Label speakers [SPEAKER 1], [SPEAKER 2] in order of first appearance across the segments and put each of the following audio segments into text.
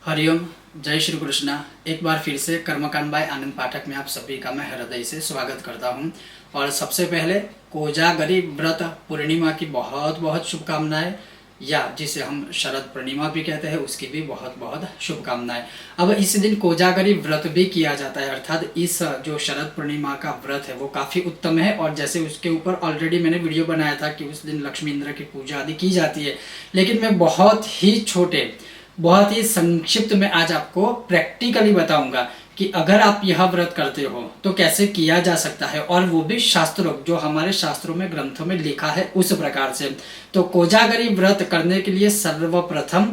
[SPEAKER 1] हरिओम। जय श्री कृष्णा। एक बार फिर से कर्मकांड बाय आनंद पाठक में आप सभी का मैं हृदय से स्वागत करता हूं। और सबसे पहले कोजागरी व्रत पूर्णिमा की बहुत बहुत शुभकामनाएं, या जिसे हम शरद पूर्णिमा भी कहते हैं उसकी भी बहुत बहुत शुभकामनाएं। अब इस दिन कोजागरी व्रत भी किया जाता है, अर्थात इस जो शरद पूर्णिमा का व्रत है वो काफ़ी उत्तम है। और जैसे उसके ऊपर ऑलरेडी मैंने वीडियो बनाया था कि उस दिन लक्ष्मी इंद्र की पूजा आदि की जाती है, लेकिन मैं बहुत ही संक्षिप्त में आज आपको प्रैक्टिकली बताऊंगा कि अगर आप यह व्रत करते हो तो कैसे किया जा सकता है, और वो भी शास्त्रों जो हमारे शास्त्रों में ग्रंथों में लिखा है उस प्रकार से। तो कोजागरी व्रत करने के लिए सर्वप्रथम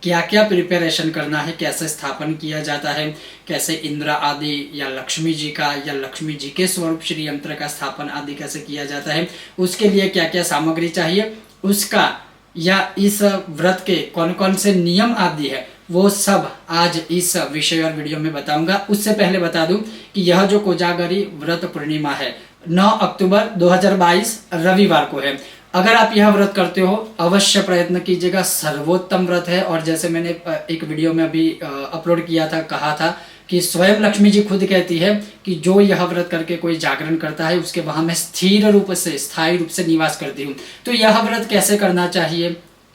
[SPEAKER 1] क्या क्या प्रिपरेशन करना है, कैसे स्थापन किया जाता है, कैसे इंद्र आदि या लक्ष्मी जी का या लक्ष्मी जी के स्वरूप श्री यंत्र का स्थापन आदि कैसे किया जाता है, उसके लिए क्या क्या सामग्री चाहिए, उसका या इस व्रत के कौन कौन से नियम आदि है, वो सब आज इस विषय और वीडियो में बताऊंगा। उससे पहले बता दूं कि यह जो कोजागरी व्रत पूर्णिमा है 9 अक्टूबर 2022 रविवार को है। अगर आप यह व्रत करते हो अवश्य प्रयत्न कीजिएगा, सर्वोत्तम व्रत है। और जैसे मैंने एक वीडियो में अभी अपलोड किया था, कहा था कि स्वयं लक्ष्मी जी खुद कहती है कि जो यह व्रत करके कोई जागरण करता है उसके वहां मैं स्थिर रूप से स्थायी रूप से निवास करती हूँ। तो यह व्रत कैसे करना चाहिए,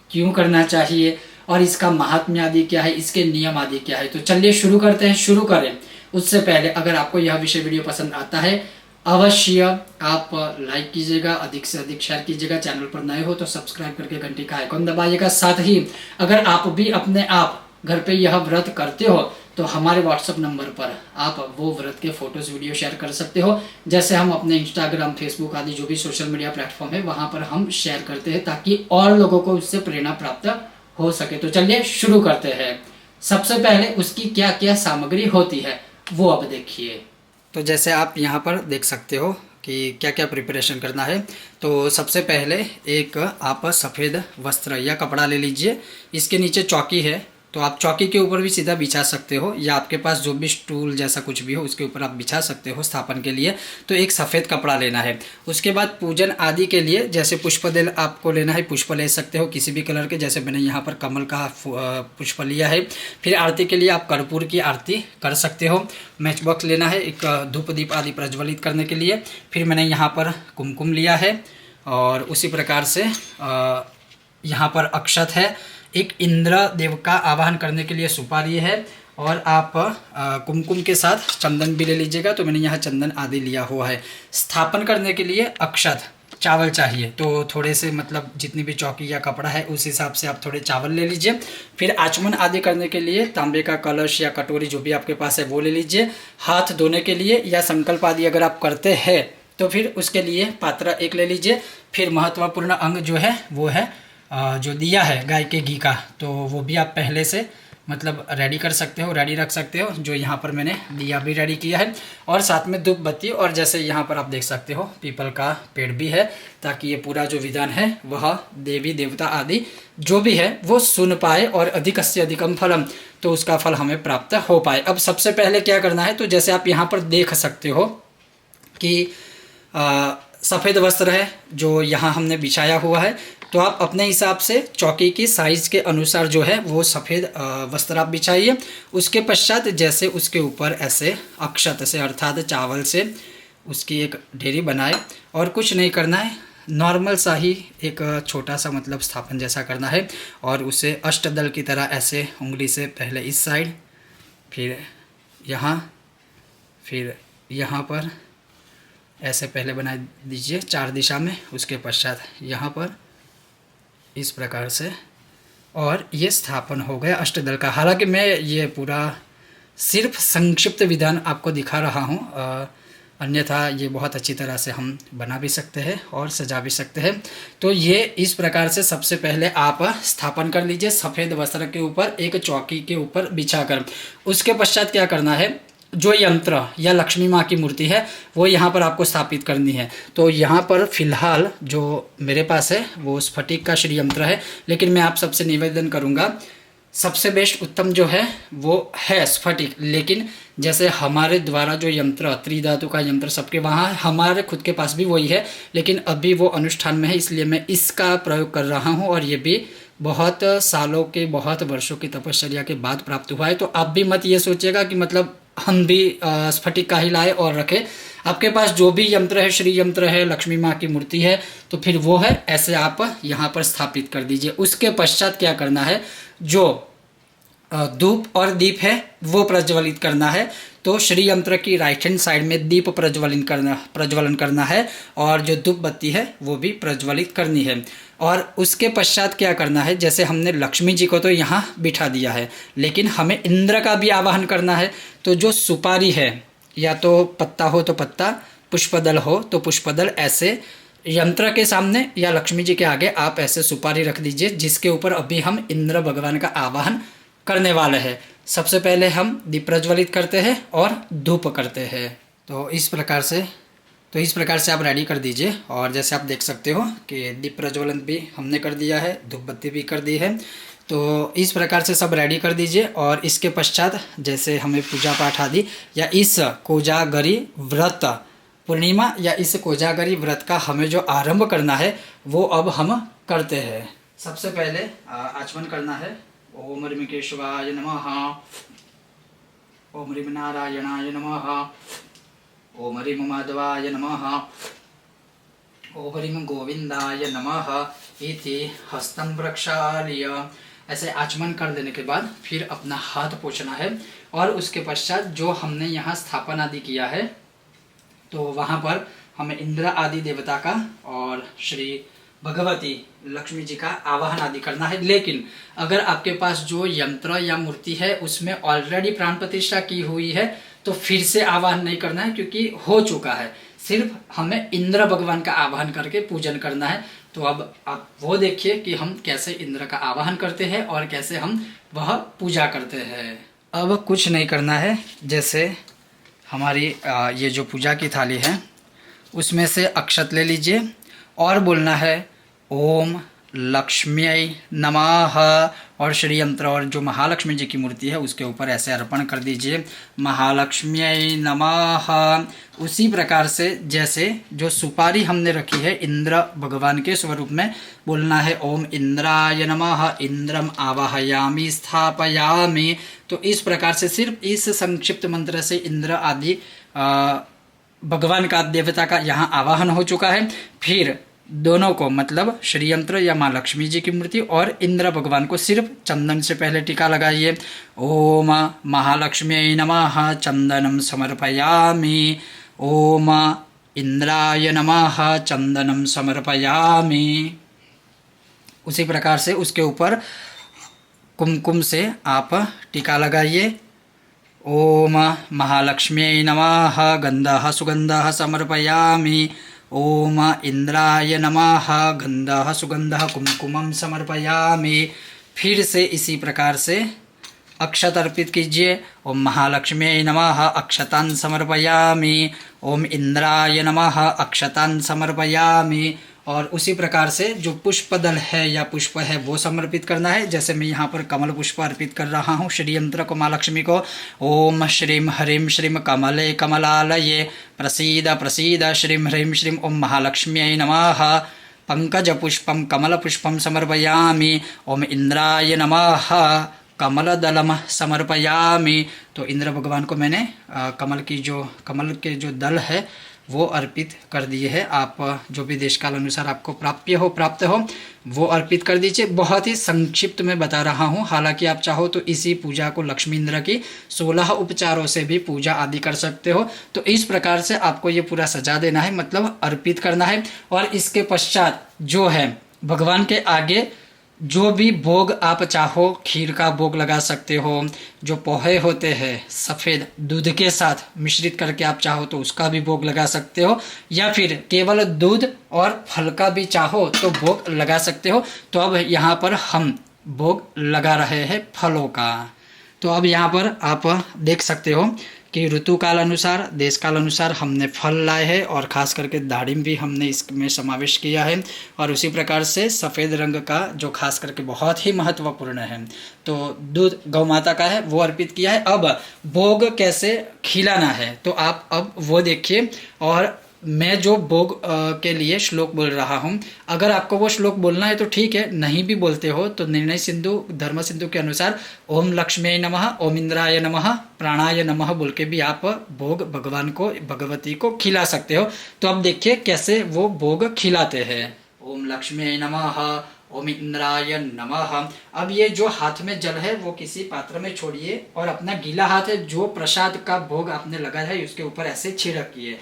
[SPEAKER 1] क्यों करना चाहिए, और इसका महात्म्य आदि क्या है, इसके नियम आदि क्या है, तो चलिए शुरू करते हैं। शुरू करें उससे पहले अगर आपको यह विषय वीडियो पसंद आता है अवश्य आप लाइक कीजिएगा, अधिक से अधिक शेयर कीजिएगा। चैनल पर नए हो तो सब्सक्राइब करके घंटी का आइकॉन दबाइएगा। साथ ही अगर आप भी अपने आप घर पे यह व्रत करते हो तो हमारे व्हाट्सएप नंबर पर आप वो व्रत के फोटोज वीडियो शेयर कर सकते हो, जैसे हम अपने इंस्टाग्राम फेसबुक आदि जो भी सोशल मीडिया प्लेटफॉर्म है वहां पर हम शेयर करते हैं, ताकि और लोगों को उससे प्रेरणा प्राप्त हो सके। तो चलिए शुरू करते हैं। सबसे पहले उसकी क्या क्या सामग्री होती है वो अब देखिए। तो जैसे आप यहाँ पर देख सकते हो कि क्या क्या प्रिपरेशन करना है। तो सबसे पहले एक आप सफ़ेद वस्त्र या कपड़ा ले लीजिए। इसके नीचे चौकी है तो आप चौकी के ऊपर भी सीधा बिछा सकते हो, या आपके पास जो भी स्टूल जैसा कुछ भी हो उसके ऊपर आप बिछा सकते हो स्थापन के लिए। तो एक सफ़ेद कपड़ा लेना है। उसके बाद पूजन आदि के लिए जैसे पुष्पदल आपको लेना है, पुष्प ले सकते हो किसी भी कलर के, जैसे मैंने यहाँ पर कमल का पुष्प लिया है। फिर आरती के लिए आप कर्पूर की आरती कर सकते हो। मैच बॉक्स लेना है एक धूप दीप आदि प्रज्वलित करने के लिए। फिर मैंने यहाँ पर कुमकुम लिया है, और उसी प्रकार से यहाँ पर अक्षत है। एक इंद्र देव का आवाहन करने के लिए सुपारी है, और आप कुमकुम के साथ चंदन भी ले लीजिएगा। तो मैंने यहाँ चंदन आदि लिया हुआ है। स्थापन करने के लिए अक्षत चावल चाहिए, तो थोड़े से मतलब जितनी भी चौकी या कपड़ा है उस हिसाब से आप थोड़े चावल ले लीजिए। फिर आचमन आदि करने के लिए तांबे का कलश या कटोरी जो भी आपके पास है वो ले लीजिए। हाथ धोने के लिए या संकल्प आदि अगर आप करते हैं तो फिर उसके लिए पात्र एक ले लीजिए। फिर महत्वपूर्ण अंग जो है वो है जो दिया है गाय के घी का, तो वो भी आप पहले से मतलब रेडी कर सकते हो, रेडी रख सकते हो। जो यहाँ पर मैंने दिया भी रेडी किया है, और साथ में धूप बत्ती, और जैसे यहाँ पर आप देख सकते हो पीपल का पेड़ भी है, ताकि ये पूरा जो विधान है वह देवी देवता आदि जो भी है वो सुन पाए, और अधिक से अधिकम फलम, तो उसका फल हमें प्राप्त हो पाए। अब सबसे पहले क्या करना है, तो जैसे आप यहाँ पर देख सकते हो कि सफ़ेद वस्त्र है जो यहाँ हमने बिछाया हुआ है। तो आप अपने हिसाब से चौकी की साइज़ के अनुसार जो है वो सफ़ेद वस्त्र आप बिछाइए। उसके पश्चात जैसे उसके ऊपर ऐसे अक्षत से अर्थात चावल से उसकी एक ढेरी बनाए, और कुछ नहीं करना है, नॉर्मल सा ही एक छोटा सा मतलब स्थापन जैसा करना है। और उसे अष्टदल की तरह ऐसे उंगली से पहले इस साइड, फिर यहाँ, फिर यहाँ पर ऐसे पहले बना दीजिए 4 दिशा में। उसके पश्चात यहाँ पर इस प्रकार से, और ये स्थापन हो गया अष्टदल का। हालांकि मैं ये पूरा सिर्फ संक्षिप्त विधान आपको दिखा रहा हूँ, अन्यथा ये बहुत अच्छी तरह से हम बना भी सकते हैं और सजा भी सकते हैं। तो ये इस प्रकार से सबसे पहले आप स्थापन कर लीजिए सफ़ेद वस्त्र के ऊपर एक चौकी के ऊपर बिछाकर। उसके पश्चात क्या करना है, जो यंत्र या लक्ष्मी माँ की मूर्ति है वो यहाँ पर आपको स्थापित करनी है। तो यहाँ पर फिलहाल जो मेरे पास है वो स्फटिक का श्री यंत्र है, लेकिन मैं आप सबसे निवेदन करूँगा सबसे बेस्ट उत्तम जो है वो है स्फटिक। लेकिन जैसे हमारे द्वारा जो यंत्र त्रिधातु का यंत्र सबके वहाँ है, हमारे खुद के पास भी वही है, लेकिन अभी वो अनुष्ठान में है इसलिए मैं इसका प्रयोग कर रहा हूँ, और ये भी बहुत सालों के, बहुत वर्षों की तपश्चर्या के बाद प्राप्त हुआ है। तो आप भी मत ये सोचिएगा कि मतलब हम भी स्फटिक का ही लाए और रखे। आपके पास जो भी यंत्र है, श्री यंत्र है, लक्ष्मी माँ की मूर्ति है, तो फिर वो है ऐसे आप यहाँ पर स्थापित कर दीजिए। उसके पश्चात क्या करना है, जो धूप और दीप है वो प्रज्वलित करना है। तो श्री यंत्र की राइट हैंड साइड में दीप प्रज्वलन करना है और जो धूप बत्ती है वो भी प्रज्वलित करनी है। और उसके पश्चात क्या करना है, जैसे हमने लक्ष्मी जी को तो यहाँ बिठा दिया है, लेकिन हमें इंद्र का भी आवाहन करना है। तो जो सुपारी है, या तो पत्ता हो तो पत्ता, पुष्पदल हो तो पुष्पदल, ऐसे यंत्र के सामने या लक्ष्मी जी के आगे आप ऐसे सुपारी रख दीजिए, जिसके ऊपर अभी हम इंद्र भगवान का आवाहन करने वाले हैं। सबसे पहले हम दीप प्रज्वलित करते हैं और धूप करते हैं। तो इस प्रकार से आप रेडी कर दीजिए। और जैसे आप देख सकते हो कि दीप प्रज्वलन भी हमने कर दिया है, धूप बत्ती भी कर दी है। तो इस प्रकार से सब रेडी कर दीजिए। और इसके पश्चात जैसे हमें पूजा पाठ आदि या इस कोजागरी व्रत पूर्णिमा या इस कोजागरी व्रत का हमें जो आरंभ करना है वो अब हम करते हैं। सबसे पहले आचमन करना है। ओम ह्रीं केशवाय नमः, ओम ह्रीं नारायणाय नमः, ओम ह्रीं माधवाय नमः, ओम ह्रीं गोविंदाय नमः इति हस्तं प्रक्षाल्य। ऐसे आचमन कर देने के बाद फिर अपना हाथ पोंछना है। और उसके पश्चात जो हमने यहाँ स्थापन आदि किया है, तो वहाँ पर हमें इंद्र आदि देवता का और श्री भगवती लक्ष्मी जी का आवाहन आदि करना है। लेकिन अगर आपके पास जो यंत्र या मूर्ति है उसमें ऑलरेडी प्राण प्रतिष्ठा की हुई है, तो फिर से आवाहन नहीं करना है, क्योंकि हो चुका है। सिर्फ हमें इंद्र भगवान का आवाहन करके पूजन करना है। तो अब आप वो देखिए कि हम कैसे इंद्र का आवाहन करते हैं और कैसे हम वह पूजा करते हैं। अब कुछ नहीं करना है। जैसे हमारी ये जो पूजा की थाली है उसमें से अक्षत ले लीजिए और बोलना है ओम लक्ष्म्यै नमः। और श्री यंत्र और जो महालक्ष्मी जी की मूर्ति है उसके ऊपर ऐसे अर्पण कर दीजिए, महालक्ष्म्यै नमः। उसी प्रकार से जैसे जो सुपारी हमने रखी है इंद्र भगवान के स्वरूप में, बोलना है ओम इंद्राय नमः, इंद्रम आवाहयामि स्थापयामि। तो इस प्रकार से सिर्फ इस संक्षिप्त मंत्र से इंद्र आदि भगवान का, देवता का यहाँ आवाहन हो चुका है। फिर दोनों को, मतलब श्री यंत्र या माँ लक्ष्मी जी की मूर्ति और इंद्र भगवान को सिर्फ चंदन से पहले टीका लगाइए। ओम महालक्ष्म्यै नमः चंदनम समर्पयामि, ओम इंद्राय नमः चंदनम समर्पयामि। उसी प्रकार से उसके ऊपर कुमकुम से आप टीका लगाइए। ओम महालक्ष्म्यै नमः गंधः सुगंधः समर्पयामि, ओम इंद्राय नमः गंधः सुगंधः कुमकुमं समर्पयामि। फिर से इसी प्रकार से अक्षत अर्पित कीजिए। ओम महालक्ष्म्यै नमः अक्षतान् समर्पयामि, ओम इंद्राय नमः अक्षतान् समर्पयामि। और उसी प्रकार से जो पुष्प दल है या पुष्प है वो समर्पित करना है। जैसे मैं यहाँ पर कमल पुष्प अर्पित कर रहा हूँ श्री यंत्र को, माँ लक्ष्मी को। ओम श्रीम ह्रीं श्रीम कमले कमलालये प्रसीद प्रसीद श्रीम ह्रीं श्रीम ओम महालक्ष्म्यै नमः। पंकज पुष्पम कमल पुष्पम समर्पयामि, ओम इंद्राय नमः कमलदलम समर्पयामि। तो इंद्र भगवान को मैंने कमल के जो दल है वो अर्पित कर दिए हैं। आप जो भी देश काल अनुसार आपको प्राप्त हो वो अर्पित कर दीजिए। बहुत ही संक्षिप्त में बता रहा हूँ, हालांकि आप चाहो तो इसी पूजा को लक्ष्मी इंद्र की 16 उपचारों से भी पूजा आदि कर सकते हो। तो इस प्रकार से आपको ये पूरा सजा देना है, मतलब अर्पित करना है। और इसके पश्चात जो है भगवान के आगे जो भी भोग आप चाहो, खीर का भोग लगा सकते हो, जो पोहे होते हैं सफ़ेद दूध के साथ मिश्रित करके आप चाहो तो उसका भी भोग लगा सकते हो, या फिर केवल दूध और फल का भी चाहो तो भोग लगा सकते हो। तो अब यहाँ पर हम भोग लगा रहे हैं फलों का। तो अब यहाँ पर आप देख सकते हो कि ऋतु काल अनुसार, देश काल अनुसार हमने फल लाए हैं और ख़ास करके दाड़िम भी हमने इसमें समावेश किया है। और उसी प्रकार से सफ़ेद रंग का जो खास करके बहुत ही महत्वपूर्ण है, तो दूध गौ माता का है वो अर्पित किया है। अब भोग कैसे खिलाना है तो आप अब वो देखिए। और मैं जो भोग के लिए श्लोक बोल रहा हूँ, अगर आपको वो श्लोक बोलना है तो ठीक है, नहीं भी बोलते हो तो निर्णय सिंधु धर्म सिंधु के अनुसार ओम लक्ष्मी नमः, ओम इंद्राय नमः, प्राणाय नमः बोल के भी आप भोग भगवान को भगवती को खिला सकते हो। तो अब देखिए कैसे वो भोग खिलाते हैं। ओम लक्ष्मी नमः, ओम इंद्राय नमः। अब ये जो हाथ में जल है वो किसी पात्र में छोड़िए और अपना गीला हाथ है जो प्रसाद का भोग आपने लगाया है उसके ऊपर ऐसे छिड़किए।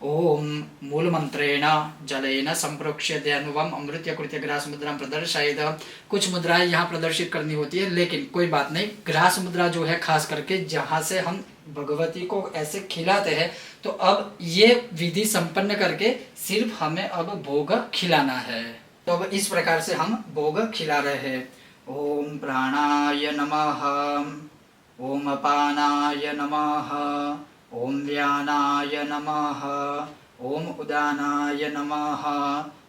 [SPEAKER 1] ओम मूल मंत्रेण जलेन संप्रोक्ष्य ध्यानुवम अमृत्य कृत्य ग्रास मुद्रा प्रदर्शयेद। कुछ मुद्राएं यहाँ प्रदर्शित करनी होती है, लेकिन कोई बात नहीं, ग्रास मुद्रा जो है खास करके जहाँ से हम भगवती को ऐसे खिलाते हैं, तो अब ये विधि संपन्न करके सिर्फ हमें अब भोग खिलाना है। तो अब इस प्रकार से हम भोग खिला रहे हैं। ओम प्राणाय नमः, ओम अपानाय नमः, ओम व्यानाय नमः, ओम उदानाय नमः,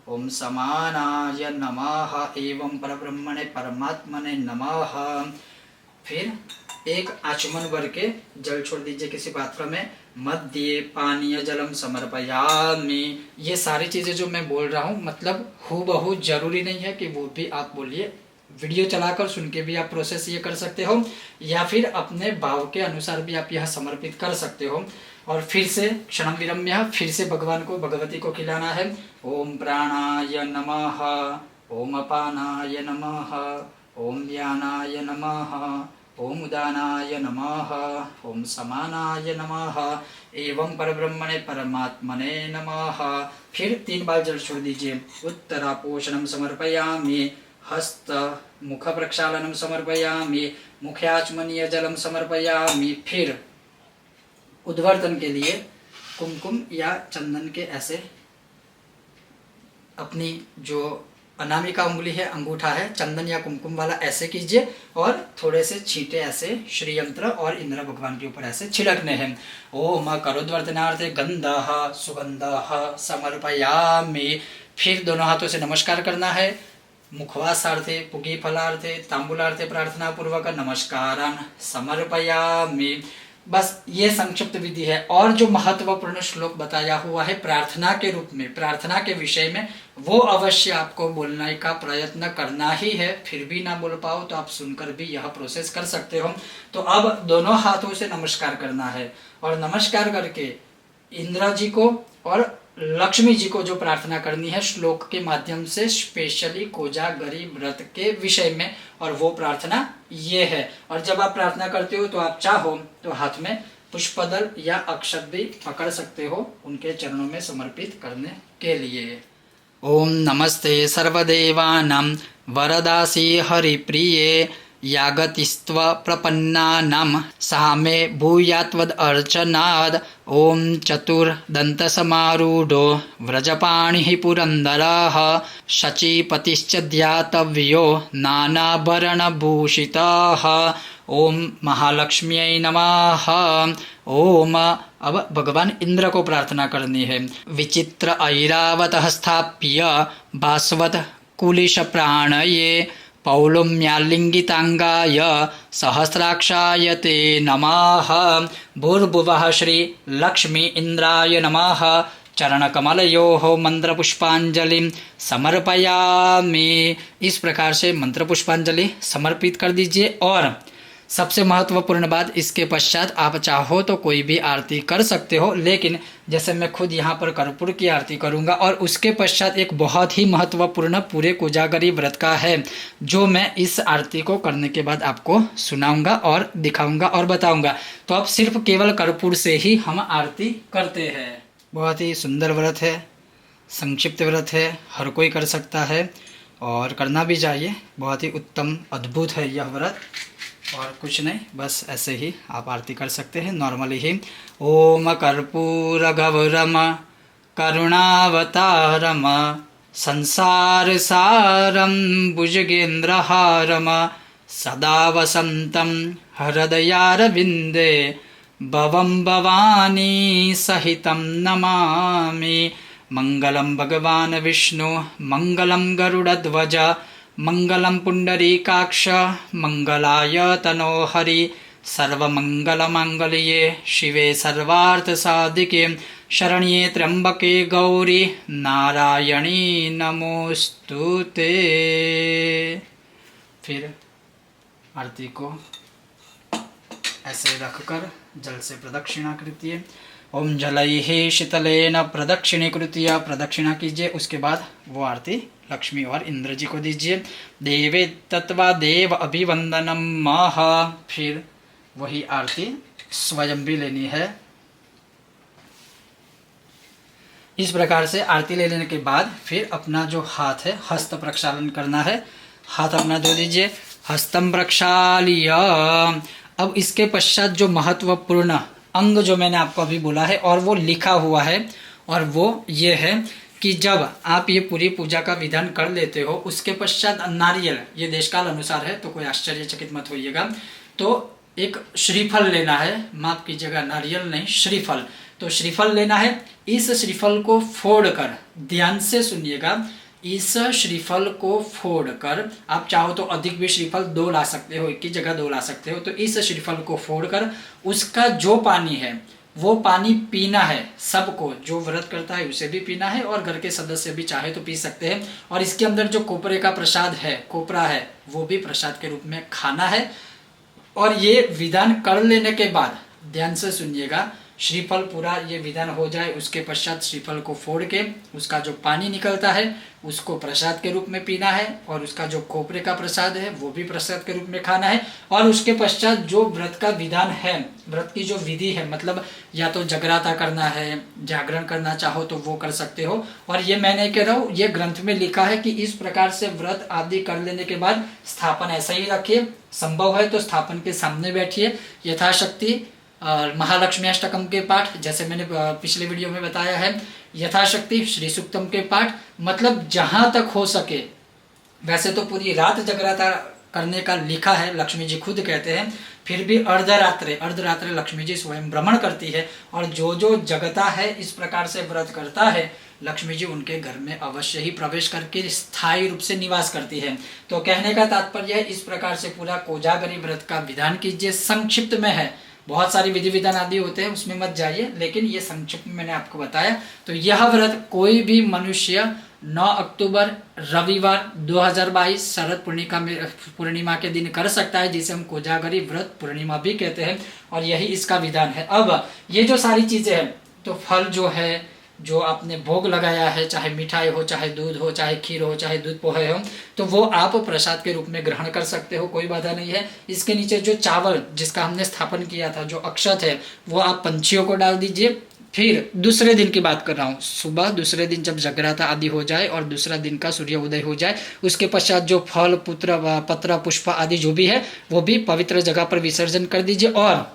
[SPEAKER 1] ओम समानाय नमः एवं परब्रह्मणे परमात्मने नमः। फिर एक आचमन भर के जल छोड़ दीजिए किसी पात्र में। मध्य पानीय जलम समर्पयामि। ये सारी चीजें जो मैं बोल रहा हूँ मतलब हूबहू जरूरी नहीं है कि वो भी आप बोलिए, वीडियो चलाकर सुन के भी आप प्रोसेस ये कर सकते हो, या फिर अपने भाव के अनुसार भी आप यह समर्पित कर सकते हो। और फिर से क्षणम विरम्य, फिर से भगवान को भगवती को खिलाना है। ओम प्राणाय नमः, ओम अपानाय नमः, ओम व्यानाय नमः, ओम उदानाय नमः, ओम समानाय नमः एवं परब्रह्मणे परमात्मने नमः। फिर 3 बार जल छोड़ दीजिए। उत्तरापोषणम समर्पयामि, हस्त मुख प्रक्षालनम समर्पयामि, मुख्याचमनीय जलम समर्पयामि। फिर उद्वर्तन के लिए कुमकुम या चंदन के ऐसे अपनी जो अनामिका उंगली है, अंगूठा है, चंदन या कुमकुम वाला ऐसे कीजिए और थोड़े से छींटे ऐसे श्री यंत्र और इंद्र भगवान के ऊपर ऐसे छिड़कने हैं। ओम करोद्वर्तनार्थे गंधः सुगंधः समर्पयामि। फिर दोनों हाथों से नमस्कार करना है। मुखवासार्थे पुगी फलार्थे तांबुलार्थे प्रार्थना पूर्वक नमस्कारान् समर्पयामि। बस ये संक्षिप्त विधि है। और जो महत्वपूर्ण श्लोक बताया हुआ है प्रार्थना के रूप में, प्रार्थना के विषय में, वो अवश्य आपको बोलने का प्रयत्न करना ही है। फिर भी ना बोल पाओ तो आप सुनकर भी यह प्रोसेस कर सकते हो। तो अब दोनों हाथों से नमस्कार करना है और नमस्कार करके इंद्र जी को और लक्ष्मी जी को जो प्रार्थना करनी है श्लोक के माध्यम से, स्पेशली कोजागरी व्रत के विषय में, और वो प्रार्थना ये है। और जब आप प्रार्थना करते हो तो आप चाहो तो हाथ में पुष्पदल या अक्षत भी पकड़ सकते हो उनके चरणों में समर्पित करने के लिए। ओम नमस्ते सर्वदेवानां वरदासी हरिप्रिये यागतिस्त्व प्रपन्नानां सामे भूयात्वद अर्चनाद। ओम चतुर्दन्तसमारूढो व्रजपाणिः पुरन्दरः शचीपतिश्च ध्यातव्यो नानाभरणभूषितः। ओम महालक्ष्म्यै नमः। ओम अब भगवान इंद्र को प्रार्थना करनी है। विचित्र ऐरावतः स्थाप्य भास्वत कुलिश प्राणये पौलुम्यालिंगितांगाय सहस्राक्षाय ते नमः। भूर्भुवः श्री लक्ष्मी इंद्राय नमः। चरणकमलयोः मंत्रपुष्पांजलिं समर्पयामि। इस प्रकार से मंत्र पुष्पांजलि समर्पित कर दीजिए। और सबसे महत्वपूर्ण बात, इसके पश्चात आप चाहो तो कोई भी आरती कर सकते हो, लेकिन जैसे मैं खुद यहाँ पर कर्पूर की आरती करूँगा और उसके पश्चात एक बहुत ही महत्वपूर्ण पूरे कोजागरी व्रत का है जो मैं इस आरती को करने के बाद आपको सुनाऊंगा और दिखाऊंगा और बताऊंगा। तो अब सिर्फ केवल कर्पूर से ही हम आरती करते हैं। बहुत ही सुंदर व्रत है, संक्षिप्त व्रत है, हर कोई कर सकता है और करना भी चाहिए। बहुत ही उत्तम अद्भुत है यह व्रत। और कुछ नहीं, बस ऐसे ही आप आरती कर सकते हैं नॉर्मली ही। ओम कर्पूर गौरम करुणावतारम संसार सारम भुजगेन्द्रहारम सदा वसंतम हृदयारविंदे भवं भवानी सहितं नमामि। मंगलम भगवान विष्णु मंगलम गरुड़ध्वज मंगलम पुंडरीकाक्ष मंगलाय तनोहरि सर्वमंगलमांगल्ये शिवे सर्वार्थसाधिके शरण्ये त्र्यंबके गौरी नारायणी नमोस्तुते। फिर आरती को ऐसे रखकर जल से प्रदक्षिणा कीजिए। ओम जलैः शीतलेन प्रदक्षिणीकृत्य प्रदक्षिणा कीजिए। उसके बाद वो आरती लक्ष्मी और इंद्र जी को दीजिए। देवे तत्वा देव अभिवंदनम मह। फिर वही आरती स्वयं भी लेनी है। इस प्रकार से आरती ले लेने के बाद फिर अपना जो हाथ है हस्त प्रक्षालन करना है। हाथ अपना धो दीजिए। हस्तम प्रक्षाल्य। अब इसके पश्चात जो महत्वपूर्ण अंग जो मैंने आपको अभी बोला है और वो लिखा हुआ है, और वो ये है कि जब आप ये पूरी पूजा का विधान कर लेते हो उसके पश्चात नारियल, ये देश काल अनुसार है तो कोई आश्चर्यचकित मत होइएगा, तो एक श्रीफल लेना है। माफ कीजिएगा, नारियल नहीं, श्रीफल। तो श्रीफल लेना है। इस श्रीफल को फोड़कर, ध्यान से सुनिएगा, इस श्रीफल को फोड़कर, आप चाहो तो अधिक भी श्रीफल 2 ला सकते हो, एक की जगह 2 ला सकते हो। तो इस श्रीफल को फोड़कर उसका जो पानी है वो पानी पीना है सबको, जो व्रत करता है उसे भी पीना है और घर के सदस्य भी चाहे तो पी सकते हैं। और इसके अंदर जो कोपरे का प्रसाद है, कोपरा है, वो भी प्रसाद के रूप में खाना है। और ये विधान कर लेने के बाद ध्यान से सुनिएगा, श्रीफल पूरा ये विधान हो जाए उसके पश्चात श्रीफल को फोड़ के उसका जो पानी निकलता है उसको प्रसाद के रूप में पीना है, और उसका जो खोपरे का प्रसाद है वो भी प्रसाद के रूप में खाना है। और उसके पश्चात जो व्रत का विधान है, व्रत की जो विधि है, मतलब या तो जगराता करना है, जागरण करना चाहो तो वो कर सकते हो। और ये मैं नहीं कह रहा हूँ, ये ग्रंथ में लिखा है कि इस प्रकार से व्रत आदि कर लेने के बाद स्थापन ऐसा ही रखिए। संभव है तो स्थापन के सामने बैठिए। यथाशक्ति महालक्ष्मी अष्टकम के पाठ, जैसे मैंने पिछले वीडियो में बताया है, यथाशक्ति श्री सूक्तम के पाठ, मतलब जहां तक हो सके। वैसे तो पूरी रात जगराता करने का लिखा है, लक्ष्मी जी खुद कहते हैं, फिर भी अर्धरात्रे लक्ष्मी जी स्वयं भ्रमण करती है। और जो जो जगता है इस प्रकार से व्रत करता है, लक्ष्मी जी उनके घर में अवश्य ही प्रवेश करके स्थायी रूप से निवास करती है। तो कहने का तात्पर्य है, इस प्रकार से पूरा कोजागरी व्रत का विधान कीजिए। संक्षिप्त में है, बहुत सारी विधि विधान आदि होते हैं, उसमें मत जाइए, लेकिन ये संक्षिप्त में मैंने आपको बताया। तो यह व्रत कोई भी मनुष्य 9 अक्टूबर रविवार 2022 शरद पूर्णिमा के दिन कर सकता है, जिसे हम कोजागरी व्रत पूर्णिमा भी कहते हैं, और यही इसका विधान है। अब ये जो सारी चीजें हैं, तो फल जो है, जो आपने भोग लगाया है, चाहे मिठाई हो, चाहे दूध हो, चाहे खीर हो, चाहे दूध पोहे हो, तो वो आप प्रसाद के रूप में ग्रहण कर सकते हो, कोई बाधा नहीं है। इसके नीचे जो चावल जिसका हमने स्थापन किया था, जो अक्षत है, वो आप पंछियों को डाल दीजिए। फिर दूसरे दिन की बात कर रहा हूँ, सुबह दूसरे दिन जब जगराता आदि हो जाए और दूसरा दिन का सूर्य उदय हो जाए, उसके पश्चात जो फल पत्र पुष्प आदि जो भी है वो भी पवित्र जगह पर विसर्जन कर दीजिए। और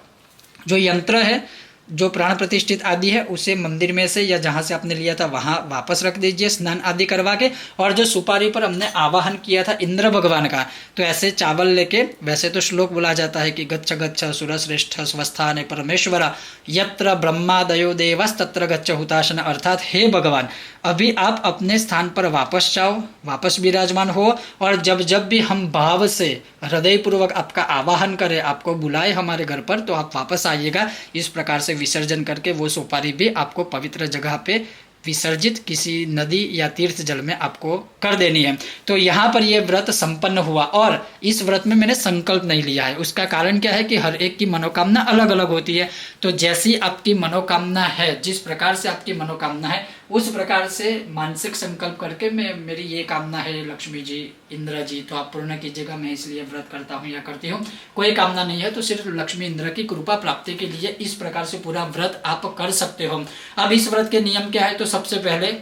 [SPEAKER 1] जो यंत्र है, जो प्राण प्रतिष्ठित आदि है, उसे मंदिर में से या जहां से आपने लिया था वहां वापस रख दीजिए, स्नान आदि करवा के। और जो सुपारी पर हमने आवाहन किया था इंद्र भगवान का, तो ऐसे चावल लेके, वैसे तो श्लोक बोला जाता है कि गच्छ गच्छ सुरश्रेष्ठ स्वस्थान परमेश्वर यत्र ब्रह्मादयो देवस तत्र गच्छ हुताशन, अर्थात हे भगवान, अभी आप अपने स्थान पर वापस जाओ, वापस विराजमान हो, और जब जब भी हम भाव से हृदय पूर्वक आपका आवाहन करें, आपको बुलाए हमारे घर पर, तो आप वापस आइएगा। इस प्रकार से विसर्जन करके वो सुपारी भी आपको पवित्र जगह पे विसर्जित किसी नदी या तीर्थ जल में आपको कर देनी है। तो यहाँ पर यह व्रत संपन्न हुआ, और इस व्रत में मैंने संकल्प नहीं लिया है। उसका कारण क्या है कि हर एक की मनोकामना अलग अलग होती है। तो जैसी आपकी मनोकामना है, जिस प्रकार से आपकी मनोकामना है, उस प्रकार से मानसिक संकल्प करके मेरी ये कामना है लक्ष्मी जी, इंद्र जी, तो आप पूर्ण कीजिएगा, मैं इसलिए व्रत करता हूँ या करती हूँ। कोई कामना नहीं है, तो सिर्फ लक्ष्मी इंद्र की कृपा प्राप्ति के लिए इस प्रकार से पूरा व्रत आप कर सकते हो। अब इस व्रत के नियम क्या है, तो सबसे पहले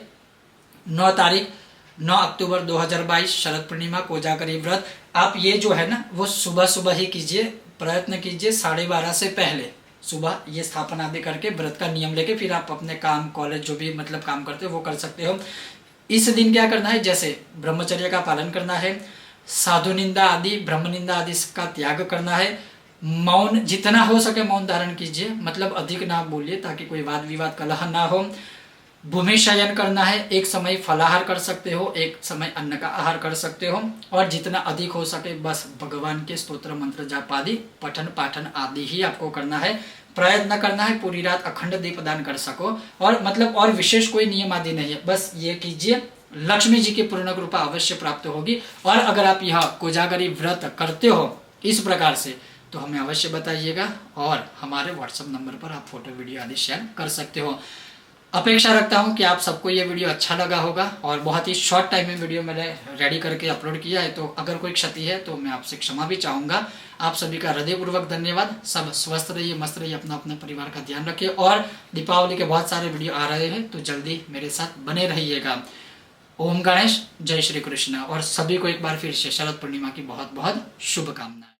[SPEAKER 1] 9 अक्टूबर 2022 शरद पूर्णिमा कोजागरी व्रत, आप ये जो है ना वो सुबह सुबह ही कीजिए, प्रयत्न कीजिए 12:30 से पहले सुबह ये स्थापन आदि करके व्रत का नियम लेके फिर आप अपने काम, कॉलेज जो भी मतलब काम करते हो वो कर सकते हो। इस दिन क्या करना है, जैसे ब्रह्मचर्य का पालन करना है, साधु निंदा आदि, ब्रह्म निंदा आदि का त्याग करना है, मौन जितना हो सके मौन धारण कीजिए, मतलब अधिक ना बोलिए ताकि कोई वाद विवाद कलह ना हो। भूमि शयन करना है, एक समय फलाहार कर सकते हो, एक समय अन्न का आहार कर सकते हो, और जितना अधिक हो सके बस भगवान के स्तोत्र मंत्र जाप आदि पठन पाठन आदि ही आपको करना है। प्रयत्न करना है पूरी रात अखंड दीपदान कर सको, और मतलब और विशेष कोई नियम आदि नहीं है, बस ये कीजिए, लक्ष्मी जी की पूर्ण कृपा अवश्य प्राप्त होगी। और अगर आप यह कोजागरी व्रत करते हो इस प्रकार से तो हमें अवश्य बताइएगा, और हमारे व्हाट्सएप नंबर पर आप फोटो वीडियो आदि शेयर कर सकते हो। अपेक्षा रखता हूं कि आप सबको ये वीडियो अच्छा लगा होगा, और बहुत ही शॉर्ट टाइम में वीडियो मैंने रेडी करके अपलोड किया है, तो अगर कोई क्षति है तो मैं आपसे क्षमा भी चाहूँगा। आप सभी का हृदयपूर्वक धन्यवाद। सब स्वस्थ रहिए, मस्त रहिए, अपना अपने परिवार का ध्यान रखिए, और दीपावली के बहुत सारे वीडियो आ रहे हैं तो जल्दी मेरे साथ बने रहिएगा। ओम गणेश, जय श्री कृष्ण, और सभी को एक बार फिर से शरद पूर्णिमा की बहुत बहुत शुभकामनाएं।